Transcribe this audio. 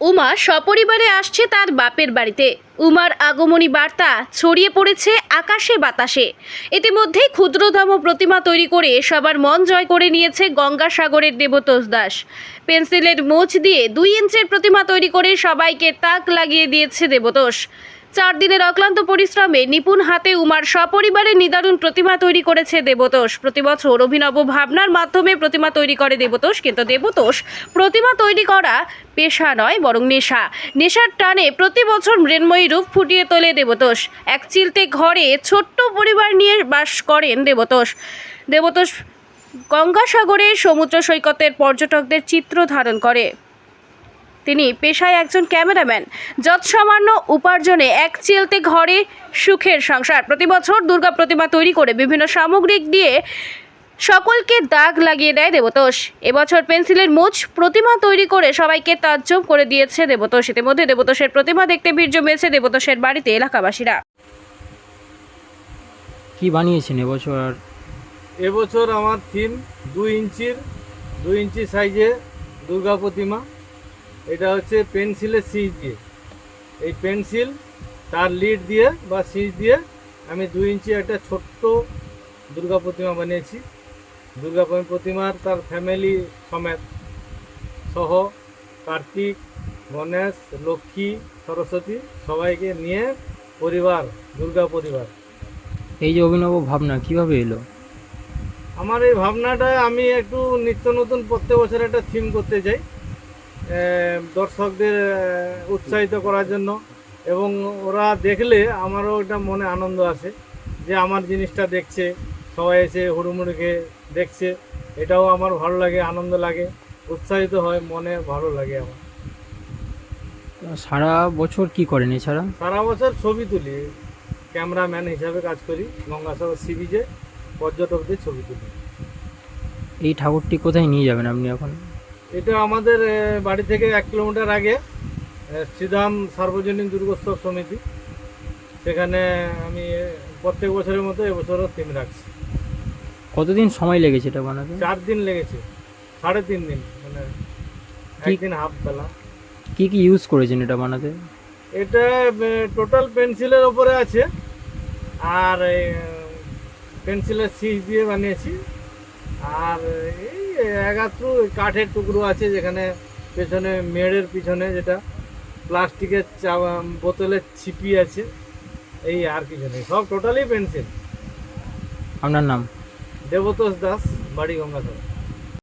উমা সপরিবারে আসছে তার বাপের বাড়িতে। উমার আগমনী বার্তা ছড়িয়ে পড়েছে আকাশে বাতাসে। ইতিমধ্যেই ক্ষুদ্রতম প্রতিমা তৈরি করে সবার মন জয় করে নিয়েছে গঙ্গাসাগরের দেবতোষ দাস। পেন্সিলের মোচ দিয়ে 2 ইঞ্চির প্রতিমা তৈরি করে সবাইকে তাক লাগিয়ে দিয়েছে দেবতোষ। 4 দিনের অক্লান্ত পরিশ্রমে নিপুণ হাতে উমার সপরিবারে নিদারুণ প্রতিমা তৈরি করেছে দেবতোষ। প্রতি বছর অভিনব ভাবনার মাধ্যমে প্রতিমা তৈরি করে দেবতোষ, কিন্তু দেবতোষ প্রতিমা তৈরি করা পেশা নয় বরং নেশা। নেশার টানে প্রতি বছর মৃন্ময়ী রূপ ফুটিয়ে তোলে দেবতোষ। এক চিলতে ঘরে ছোট্ট পরিবার নিয়ে বাস করেন দেবতোষ। দেবতোষ গঙ্গাসাগরের সমুদ্র সৈকতের পর্যটকদের চিত্র ধারণ করে। তিনি পেশায় একজন ক্যামেরাম্যান। যৎসামান্য উপার্জনে এক চিলতে ঘরে সুখের সংসার। প্রতি বছর দুর্গা প্রতিমা তৈরি করে বিভিন্ন সামগ্রিক দিয়ে সকলকে দাগ লাগিয়ে দেয় দেবতোষ। এবছর পেন্সিলের মোচ প্রতিমা তৈরি করে সবাইকে তাজ্জব করে দিয়েছে দেবতোষ। ইতিমধ্যে দেবতোষের প্রতিমা দেখতে ভিড় জমেছে দেবতোষের বাড়িতে এলাকাবাসীরা। কি বানিয়েছেন এবছর? আর এবছর আমার থিম 2 ইঞ্চি সাইজে দুর্গা প্রতিমা। এটা হচ্ছে পেন্সিলের সিজ দিয়ে, এই পেন্সিল তার লিড দিয়ে বা সিজ দিয়ে আমি 2 ইঞ্চি একটা ছোট্ট দুর্গা প্রতিমা বানিয়েছি। দুর্গা প্রতিমার তার ফ্যামিলি সমেত সহ কার্তিক, গণেশ, লক্ষ্মী, সরস্বতী সবাইকে নিয়ে পরিবার, দুর্গা পরিবার। এই যে অভিনব ভাবনা কিভাবে এলো? আমার এই ভাবনাটা আমি একটু নিত্য নতুন প্রত্যেক বছর একটা থিম করতে চাই, দর্শকদের উৎসাহিত করার জন্য, এবং ওরা দেখলে আমারও একটা মনে আনন্দ আসে যে আমার জিনিসটা দেখছে, সবাই এসে হুড়ুমুড়ি খেয়ে দেখছে, এটাও আমার ভালো লাগে, আনন্দ লাগে, উৎসাহিত হয়, মনে ভালো লাগে আমার। সারা বছর কি করেন এছাড়া? সারা বছর ছবি তুলি, ক্যামেরাম্যান হিসাবে কাজ করি, গঙ্গাসাগর সি বিচে পর্যটকদের ছবি তুলি। এই ঠাকুরটি কোথায় নিয়ে যাবেন আপনি এখন? এটা আমাদের বাড়ি থেকে 1 কিলোমিটার আগে শ্রীধাম সার্বজনীন দুর্গোৎসব সমিতি, সেখানে আমি প্রত্যেক বছরের মতো এবছরও থিম রাখছি। কতদিন সময় লেগেছে এটা বানাতে? 4 দিন লেগেছে, 3.5 দিন, মানে একদিন হাফ বেলা। কি কি ইউজ করেছেন এটা বানাতে? এটা টোটাল পেন্সিলের ওপরে আছে, আর পেন্সিলের সিজ দিয়ে বানিয়েছি, আর এই একাত্র কাঠের টুকরো আছে, যেখানে পেছনে মেড়ের পিছনে যেটা প্লাস্টিকের বোতলের ছিপি আছে, এই আর কিছু নেই, সব টোটালি পেন্সিল। আপনার নাম? দেবতোষ দাস, বাড়ি গঙ্গাসাগর।